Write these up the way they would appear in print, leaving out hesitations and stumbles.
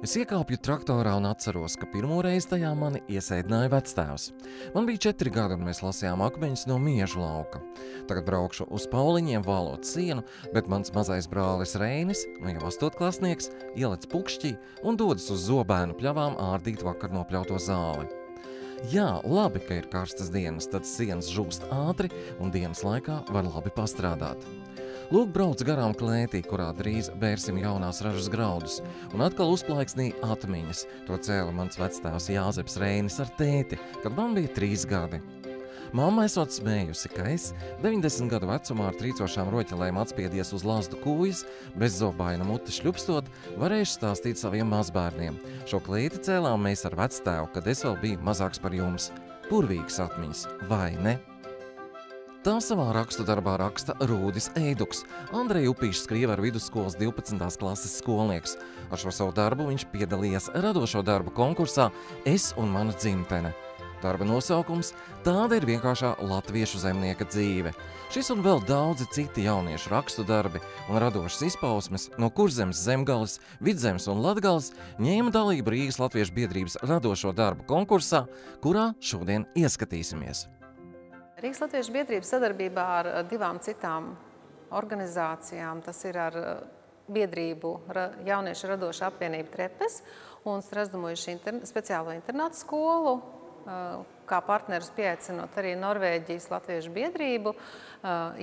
Es iekāpju traktorā un atceros, ka pirmo reizi tajā mani iesēdināja vectēvs. Man bija 4 gadi, un mēs lasījām akmeņus no Miežu lauka. Tagad braukšu uz Pauliņiem valot sienu, bet mans mazais brālis Reinis, jau 8. klasnieks, ielec pukšķī un dodas uz Zobēnu pļavām ārdīt vakar nopļauto zāli. Jā, labi, ka ir karstas dienas, tad sienas žūst ātri un dienas laikā var labi pastrādāt. Lūk, brauc garām klētī, kurā drīz bērsim jaunās ražas graudus, un atkal uzplaiksnīja atmiņas. To cēla mans vectēvs Jāzeps Reinis ar tēti, kad man bija 3 gadi. Mamma esot smējusi, ka es 90 gadu vecumā ar trīcošām roķelēm atspiedies uz lazdu kūjas, bez zobaina mute šļupstot, varēšu stāstīt saviem mazbērniem. Šo klēti cēlām mēs ar vectēvu, kad es vēl biju mazāks par jums. Purvīgas atmiņas, vai ne? Tā savā rakstu darbā raksta Rūdis Eiduks, Andreja Upīša Skrieva vidusskolas 12. klases skolnieks. Ar šo savu darbu viņš piedalījies radošo darbu konkursā Es un mana dzimtene. Darba nosaukums Tāda ir vienkāršā latviešu zemnieka dzīve. Šis un vēl daudzi citi jauniešu rakstu darbi un radošas izpausmes no Kurzemes, Zemgales, Vidzemes un Latgales ņēma dalību Rīgas Latviešu biedrības radošo darbu konkursā, kurā šodien ieskatīsimies. Rīgas Latviešu biedrības sadarbībā ar 2 citām organizācijām, tas ir ar biedrību Jauniešu radoša apvienība Trepes un Strasdamojuši speciālo internātu skolu, kā partnerus pieaicinot arī Norvēģijas Latviešu biedrību,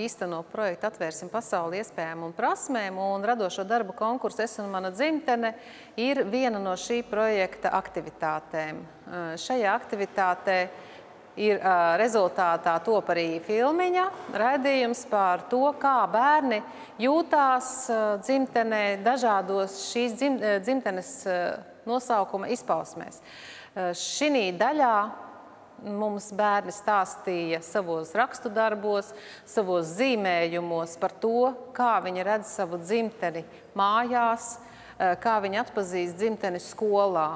īsteno projektu Atvērsim pasauli iespējām un prasmēm, un radošo darbu konkursu Es un mana dzimtene ir viena no šī projekta aktivitātēm. Šajā aktivitātē ir rezultātā top arī filmiņa raidījums par to, kā bērni jūtās dzimtenē dažādos šīs dzimtenes nosaukuma izpausmēs. Šī daļā mums bērni stāstīja savos rakstu darbos, savos zīmējumos par to, kā viņi redz savu dzimteni mājās, kā viņi atpazīst dzimteni skolā.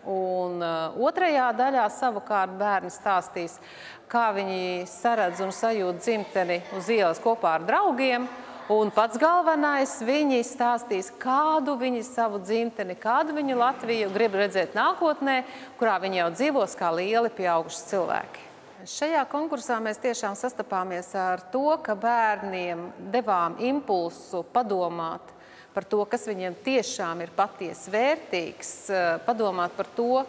Un otrajā daļā savukārt bērni stāstīs, kā viņi saredz un sajūt dzimteni uz ielas kopā ar draugiem. Un pats galvenais, viņi stāstīs, kādu viņi savu dzimteni, kādu viņu Latviju grib redzēt nākotnē, kurā viņi jau dzīvos kā lieli pieauguši cilvēki. Šajā konkursā mēs tiešām sastapāmies ar to, ka bērniem devām impulsu padomāt par to, kas viņiem tiešām ir patiesi vērtīgs, padomāt par to,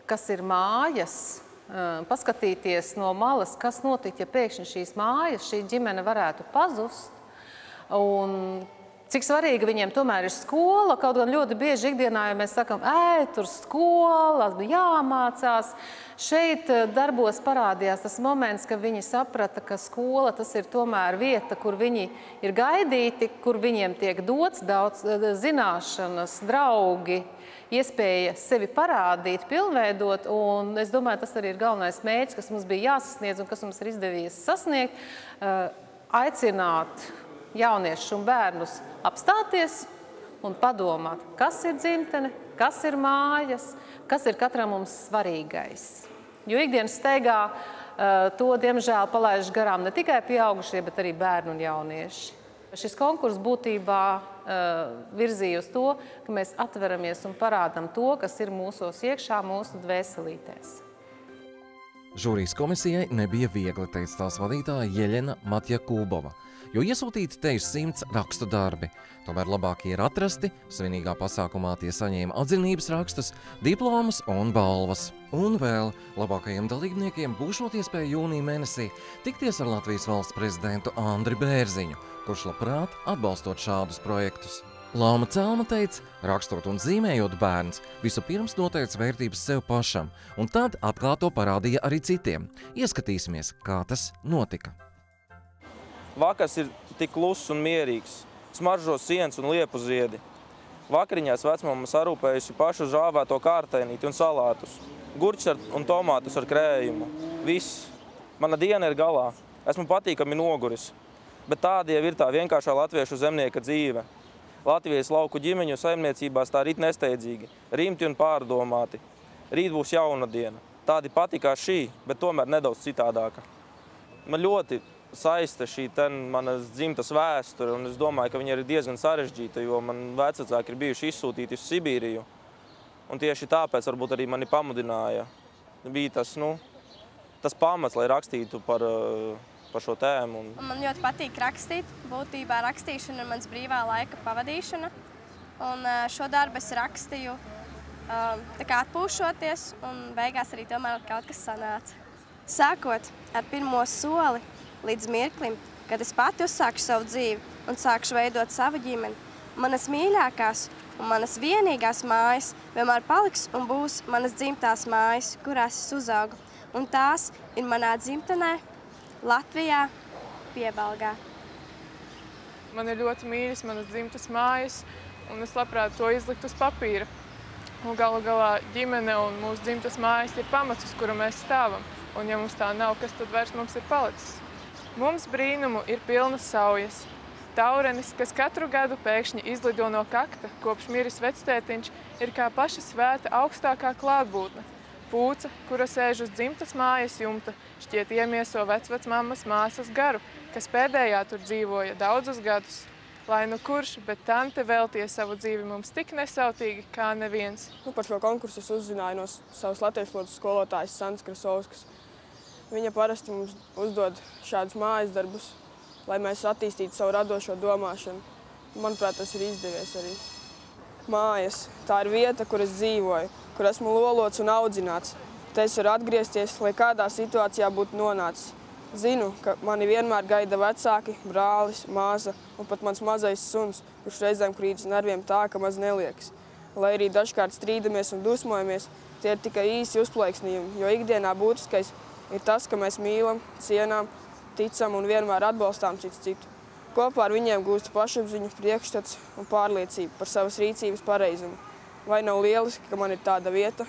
kas ir mājas, paskatīties no malas, kas notika, ja pēkšņi šīs mājas, šī ģimene varētu pazust. Un cik svarīga viņiem tomēr ir skola, kaut gan ļoti bieži ikdienā, ja mēs sakam, tur skola, jāmācās. Šeit darbos parādījās tas moments, ka viņi saprata, ka skola tas ir tomēr vieta, kur viņi ir gaidīti, kur viņiem tiek dots daudz zināšanas, draugi, iespēja sevi parādīt, pilnveidot, un es domāju, tas arī ir galvenais mērķis, kas mums bija jāsasniedz un kas mums ir izdevies sasniegt, aicināt jauniešus un bērnus apstāties un padomāt, kas ir dzimtene, kas ir mājas, kas ir katram mums svarīgais. Jo ikdienas steigā to, diemžēl, palaiž garām ne tikai pieaugušie, bet arī bērni un jaunieši. Šis konkurss būtībā virzīja uz to, ka mēs atveramies un parādam to, kas ir mūsos iekšā, mūsu dvēselītēs. Žūrijas komisijai nebija viegli, teica tās vadītāja Jeļena Matjakūbova, jo iesūtīti te 100 rakstu darbi. Tomēr labākie ir atrasti, svinīgā pasākumā tie saņēma atzinības rakstus, diplomas un balvas. Un vēl labākajiem dalībniekiem būšot iespēja jūnija mēnesī tikties ar Latvijas valsts prezidentu Andri Bērziņu, kurš labprāt atbalstot šādus projektus. Lauma Celma teica, rakstot un zīmējot bērns, vispirms noteica vērtības sev pašam, un tad atklāt to parādīja arī citiem. Ieskatīsimies, kā tas notika. Vakars ir tik kluss un mierīgs, smaržo sienas un liepu ziedi. Vakariņās vecmamma sarūpējusi pašu žāvēto kārtainīti un salātus, gurķus un tomātus ar krējumu. Viss. Mana diena ir galā. Esmu patīkami noguris. Bet tāda jau ir tā vienkāršā latviešu zemnieka dzīve. Latvijas lauku ģimeņu saimniecībās tā rit nesteidzīgi, rimti un pārdomāti. Rīt būs jauna diena. Tādi pati kā šī, bet tomēr nedaudz citādāka. Man ļoti saista šī manas dzimtas vēsture, un es domāju, ka viņa ir diezgan sarežģīta, jo man vecvecāki ir bijuši izsūtīti uz Sibīriju. Un tieši tāpēc varbūt arī mani pamudināja. Bija tas pamats, lai rakstītu par šo tēmu. Man ļoti patīk rakstīt. Būtībā rakstīšana ir mans brīvā laika pavadīšana. Un šo darbu es rakstīju tā kā atpūšoties, un beigās arī tomēr kaut kas sanāca. Sākot ar pirmo soli līdz mirklim, kad es pati uzsākšu savu dzīvi un sākšu veidot savu ģimeni, manas mīļākās un manas vienīgās mājas vienmēr paliks un būs manas dzimtās mājas, kurās es uzaugu. Un tās ir manā dzimtenē, Latvijā, Piebalgā. Man ir ļoti mīļas manas dzimtas mājas, un es labprāt to izliktu uz papīra. Un galu galā ģimene un mūsu dzimtas mājas ir pamats, uz kura mēs stāvam. Un ja mums tā nav, kas tad vairs mums ir palicis? Mums brīnumu ir pilnas saujas. Taurenis, kas katru gadu pēkšņi izlido no kakta, kopš miris vectētiņš, ir kā paša svēta augstākā klātbūtne. Pūca, kura sēž uz dzimtas mājas jumta, šķiet iemieso vecvecmammas māsas garu, kas pēdējā tur dzīvoja daudzus gadus. Lai nu kurš, bet tante veltīja savu dzīvi mums tik nesautīgi kā neviens. Par šo konkursu es uzzināju no savas latviešu valodas skolotājas Santas Krasovskas. Viņa parasti mums uzdod šādus mājas darbus, lai mēs attīstītu savu radošo domāšanu. Manuprāt, tas ir izdevies arī. Mājas – tā ir vieta, kur es dzīvoju, kur esmu lolots un audzināts. Te es varu atgriezties, lai kādā situācijā būtu nonācis. Zinu, ka mani vienmēr gaida vecāki, brālis, māsa un pat mans mazais suns, kurš reizēm krīt uz nerviem tā, ka maz neliekas. Lai arī dažkārt strīdamies un dusmojamies, tie ir tikai īsi uzplaiksnījumi, jo ikdienā būtiskais ir tas, ka mēs mīlam, cienām, ticam un vienmēr atbalstām cits citu. Kopā ar viņiem gūstu pašapziņu, priekšstats un pārliecību par savas rīcības pareizumu. Vai nav lieliski, ka man ir tāda vieta?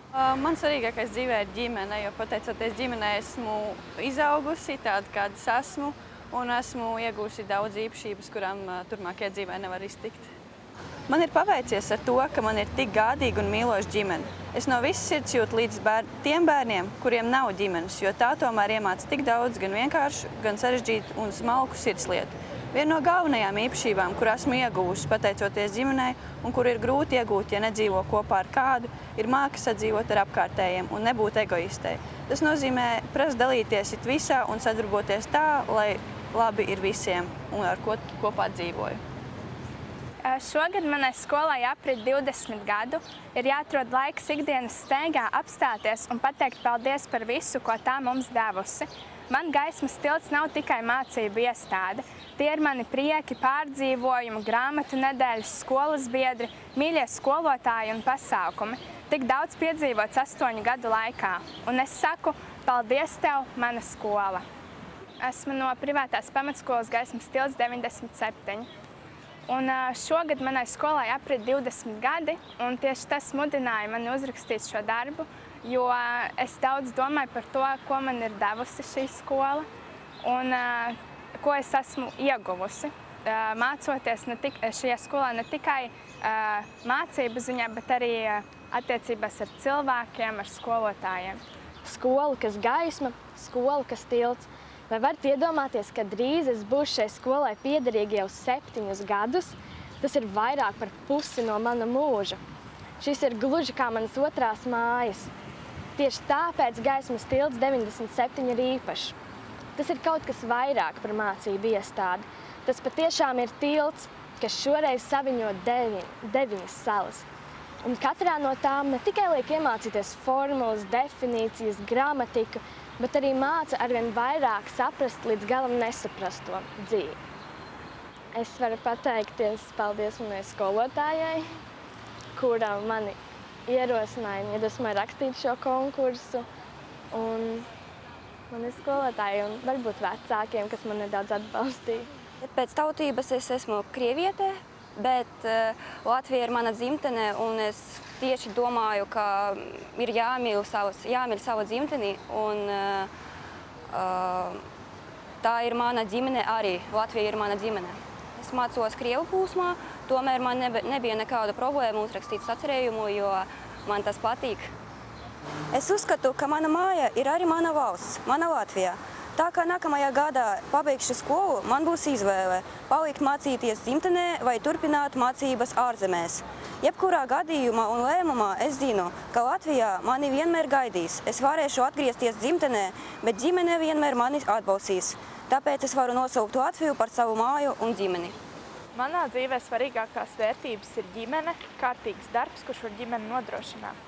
Man svarīgākais dzīvē ir ģimene, jo pateicoties ģimenei esmu izaugusi tāda, kādas esmu, un esmu iegūsi daudz īpašības, kurām turpmākajā dzīvē nevar iztikt. Man ir paveicies ar to, ka man ir tik gādīga un mīloša ģimene. Es no visas sirds jūtu līdz tiem bērniem, kuriem nav ģimenes, jo tā tomēr iemāca tik daudz gan vienkāršu, gan sarežģītu un smalku sirdslietu. Viena no galvenajām īpašībām, kur esmu ieguvusi pateicoties ģimenei un kur ir grūti iegūt, ja nedzīvo kopā ar kādu, ir māka sadzīvot ar apkārtējiem un nebūt egoistei. Tas nozīmē prast dalīties it visā un sadarboties tā, lai labi ir visiem un ar ko kopā dzīvoju. Šogad manai skolai aprit 20 gadu. Ir jāatrod laiks ikdienas steigā apstāties un pateikt paldies par visu, ko tā mums devusi. Man gaismas tilts nav tikai mācību iestāde. Tie ir mani prieki, pārdzīvojumi, grāmatu nedēļas, skolas biedri, mīļie skolotāji un pasākumi. Tik daudz piedzīvots 8 gadu laikā. Un es saku, paldies tev, mana skola. Esmu no privātās pamatskolas Gaismas tilts 97. Un šogad manai skolai aprit 20 gadi, un tieši tas mudināja mani uzrakstīt šo darbu, jo es daudz domāju par to, ko man ir devusi šī skola un ko es esmu ieguvusi. Mācoties šajā skolā ne tikai mācību ziņā, bet arī attiecībās ar cilvēkiem, ar skolotājiem. Skola, kas gaisma, skola, kas tilts. Vai varat iedomāties, ka drīz es būšu šai skolai piederīgi jau 7 gadus? Tas ir vairāk par pusi no mana mūža. Šis ir gluži kā manas otrās mājas. Tieši tāpēc Gaismas tilts 97 ir īpašs. Tas ir kaut kas vairāk par mācību iestādi. Tas patiešām ir tilts, kas šoreiz saviņo 9 salas. Un katrā no tām ne tikai liek iemācīties formulas, definīcijas, gramatiku, bet arī māca arvien vairāk saprast līdz galam nesaprasto dzīvi. Es varu pateikties paldies manai skolotājai, kura mani ierosināja un iedvesmoja rakstīt šo konkursu. Un mani skolotāji un varbūt vecākiem, kas man nedaudz atbalstīja. Pēc tautības es esmu krieviete, bet Latvija ir mana dzimtene, un es tieši domāju, ka ir jāmīl savu dzimteni, un tā ir mana ģimene arī. Latvija ir mana ģimene. Es mācos krievu plūsmā, tomēr man nebija nekāda problēma uzrakstīt sacerējumu, jo man tas patīk. Es uzskatu, ka mana māja ir arī mana valsts, mana Latvija. Tā kā nākamajā gadā pabeigšu skolu, man būs izvēle palikt mācīties dzimtenē vai turpināt mācības ārzemēs. Jebkurā gadījumā un lēmumā es zinu, ka Latvijā mani vienmēr gaidīs. Es varēšu atgriezties dzimtenē, bet ģimene vienmēr mani atbalstīs. Tāpēc es varu nosaukt Latviju par savu māju un ģimeni. Manā dzīvē svarīgākās vērtības ir ģimene, kārtīgs darbs, kurš var ģimeni nodrošināt.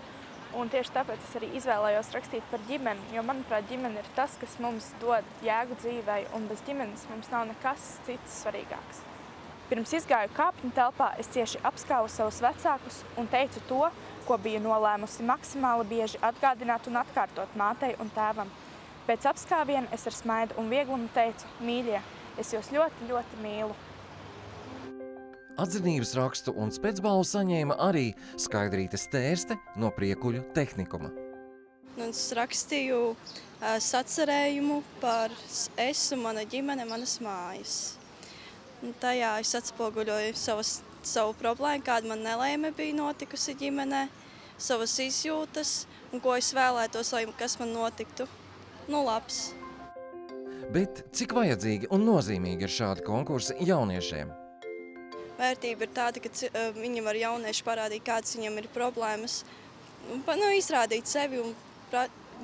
Un tieši tāpēc es arī izvēlējos rakstīt par ģimeni, jo, manuprāt, ģimene ir tas, kas mums dod jēgu dzīvei, un bez ģimenes mums nav nekas cits svarīgāks. Pirms izgāju kāpņu telpā, es cieši apskāvu savus vecākus un teicu to, ko biju nolēmusi maksimāli bieži atgādināt un atkārtot mātei un tēvam. Pēc apskāviena es ar smaidu un vieglumu teicu: mīļie, es jūs ļoti, ļoti mīlu. Atzinības rakstu un spēcbalvu saņēma arī Skaidrīte Stērste no Priekuļu tehnikuma. Es rakstīju sacerējumu par es un mana ģimene, manas mājas. Tajā es atspoguļoju savu problēmu, kāda man nelaime bija notikusi ģimenē, savas izjūtas un ko es vēlētos, lai kas man notiktu. Labs. Bet cik vajadzīgi un nozīmīgi ir šādi konkursi jauniešiem? Vērtība ir tāda, ka viņi var jaunieši parādīt, kādas viņam ir problēmas, izrādīt sevi, un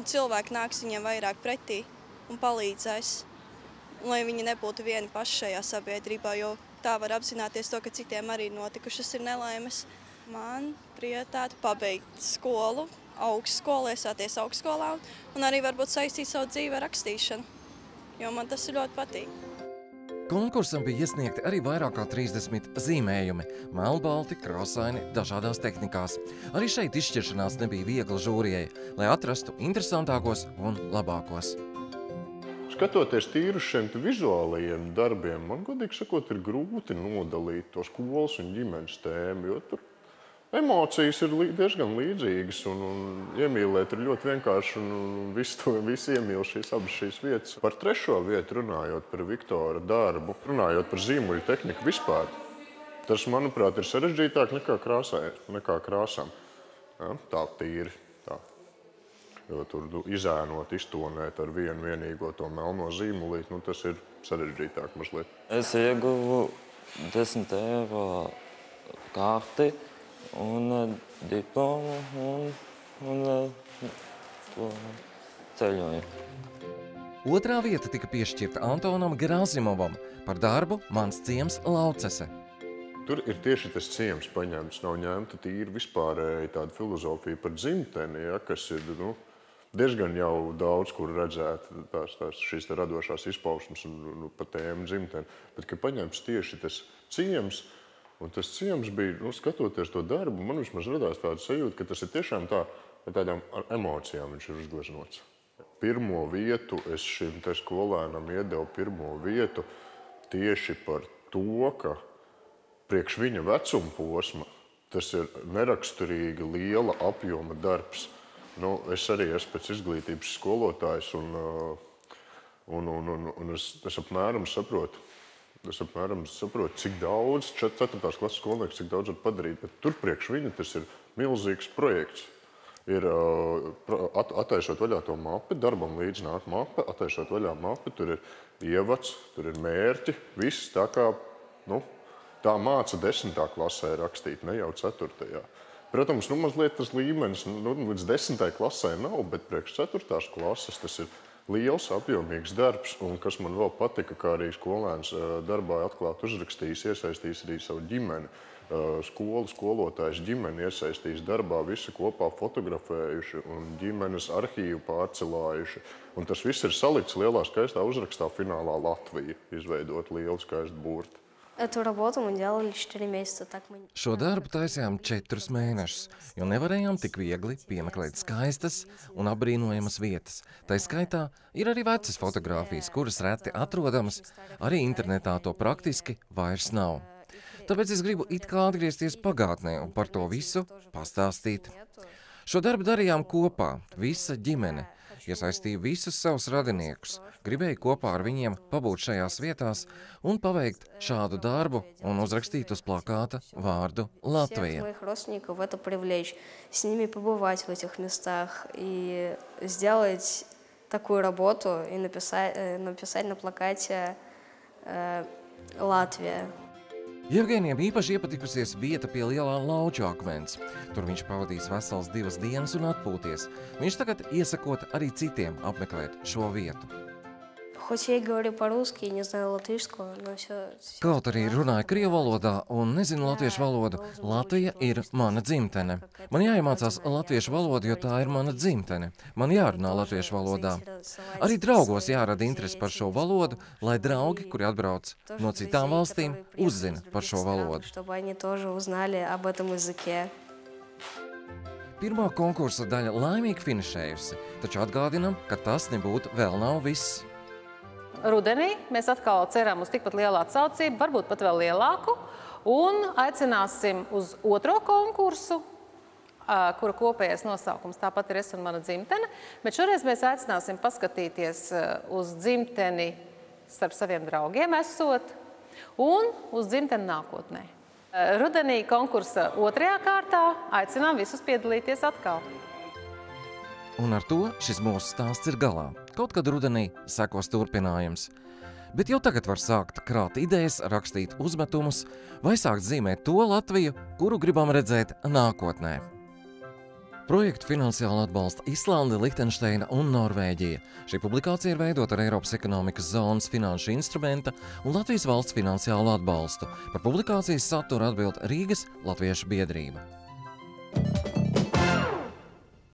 cilvēki nāks viņiem vairāk pretī un palīdzēs, lai viņi nebūtu vieni paši šajā sabiedrībā, jo tā var apzināties to, ka citiem arī notikušas ir nelaimes. Man prioritāte pabeigt skolu, augstskolu, iestāties augstskolā un arī varbūt saistīt savu dzīvi ar rakstīšanu, jo man tas ļoti patīk. Konkursam bija iesniegti arī vairāk kā 30 zīmējumi, melnbalti, krāsaini, dažādās tehnikās. Arī šeit izšķiršanās nebija viegla žūrijai, lai atrastu interesantākos un labākos. Skatoties tīri uz šiem vizuālajiem darbiem, man godīgi sakot, ir grūti nodalīt to skolas un ģimenes tēmu, jo tur emocijas ir diezgan līdzīgas un iemīlēt ir ļoti vienkārši un visi iemīl abas šīs vietas. Par trešo vietu runājot par Viktora darbu, runājot par zīmuļu tehniku vispār, tas, manuprāt, ir sarežģītāk nekā krāsām. Ja, tā tīri. Tā. Jo tur izēnot, iztonēt ar vienīgo to melno zīmulīt, tas ir sarežģītāk mazliet. Es ieguvu 10 eiro karti un diplomu un to ceļojumu. Otrā vieta tika piešķirta Antonam Gerasimovam par darbu Mans ciems Laucese. Tur ir tieši tas ciems paņemts, nav ņemta tīri vispārēji tāda filozofija par dzimteni, ja, kas ir diezgan jau daudz, kur redzēt šīs radošās izpausmes un pa tēmu dzimteni, bet ka paņemts tieši tas ciems. Un tas ciems bija, skatoties to darbu, man vismaz radās tāda sajūta, ka tas ir tiešām tādām emocijām viņš ir uzgleznots. Pirmo vietu es šim te skolēnam iedevu pirmo vietu tieši par to, ka priekš viņa vecuma posma tas ir neraksturīgi liela apjoma darbs. Es arī esmu pēc izglītības skolotājs un es apmēram saprotu, cik daudz 4. klases skolnieks, cik daudz var padarīt, bet tur priekš viņa tas ir milzīgs projekts. Ir attaisot vaļā to mapi, darbam līdz nāk mape, attaisot vaļā mapi, tur ir ievads, tur ir mērķi, viss tā kā, tā māca 10. klasē rakstīt, ne jau 4. Protams, mazliet tas līmenis līdz 10. klasē nav, bet priekš 4. klases tas ir liels, apjomīgs darbs, un kas man vēl patika, kā arī skolēns darbā atklāt uzrakstījis, iesaistījis arī savu ģimeni, skolotājs ģimeni iesaistījis darbā, visi kopā fotografējuši un ģimenes arhīvu pārcelājuši. Un tas viss ir salikts lielā skaistā uzrakstā Finālā Latvija, izveidot lielu skaistu burti. Šo darbu taisījām 4 mēnešus, jo nevarējām tik viegli piemeklēt skaistas un apbrīnojamas vietas. Tā skaitā ir arī vecas fotogrāfijas, kuras reti atrodamas, arī internetā to praktiski vairs nav. Tāpēc es gribu it kā atgriezties pagātnē un par to visu pastāstīt. Šo darbu darījām kopā, visa ģimene. Iesaistīju visus savus radiniekus, gribēju kopā ar viņiem pabūt šajās vietās un paveikt šādu darbu un uzrakstīt uz plakāta vārdu Latvija. такую работу и написать на плакате «Латвия». Jevgenijam īpaši iepatikusies vieta pie lielā Lauču akmens. Tur viņš pavadīs veselas 2 dienas un atpūties. Viņš tagad iesakot arī citiem apmeklēt šo vietu. Хоть я и говорю по-русски, не знаю латышского, но все... Kaut arī runāju krievu valodā un nezinu latviešu valodu, Latvija ir mana dzimtene. Man jāiemācās latviešu valodu, jo tā ir mana dzimtene. Man jārunā latviešu valodā. Arī draugos jārada interesi par šo valodu, lai draugi, kuri atbrauc no citām valstīm, uzzina par šo valodu. Pirmā konkursa daļa laimīgi finišējusi, taču atgādinam, ka tas nebūtu vēl nav viss. Rudenī mēs atkal ceram uz tikpat lielu atsaucību, varbūt pat vēl lielāku, un aicināsim uz otro konkursu, kura kopējais nosaukums tāpat ir Es un mana dzimtene, bet šoreiz mēs aicināsim paskatīties uz dzimteni starp saviem draugiem esot un uz dzimteni nākotnē. Rudenī konkursa otrajā kārtā aicinām visus piedalīties atkal. Un ar to šis mūsu stāsts ir galā. Kaut kad rudenī sekos turpinājums. Bet jau tagad var sākt krāt idejas, rakstīt uzmetumus vai sākt zīmēt to Latviju, kuru gribam redzēt nākotnē. Projektu finansiāli atbalsta Islande, Lihtenšteina un Norvēģija. Šī publikācija ir veidota ar Eiropas ekonomikas zonas finanšu instrumenta un Latvijas valsts finansiālu atbalstu. Par publikācijas saturu atbild Rīgas Latviešu biedrība.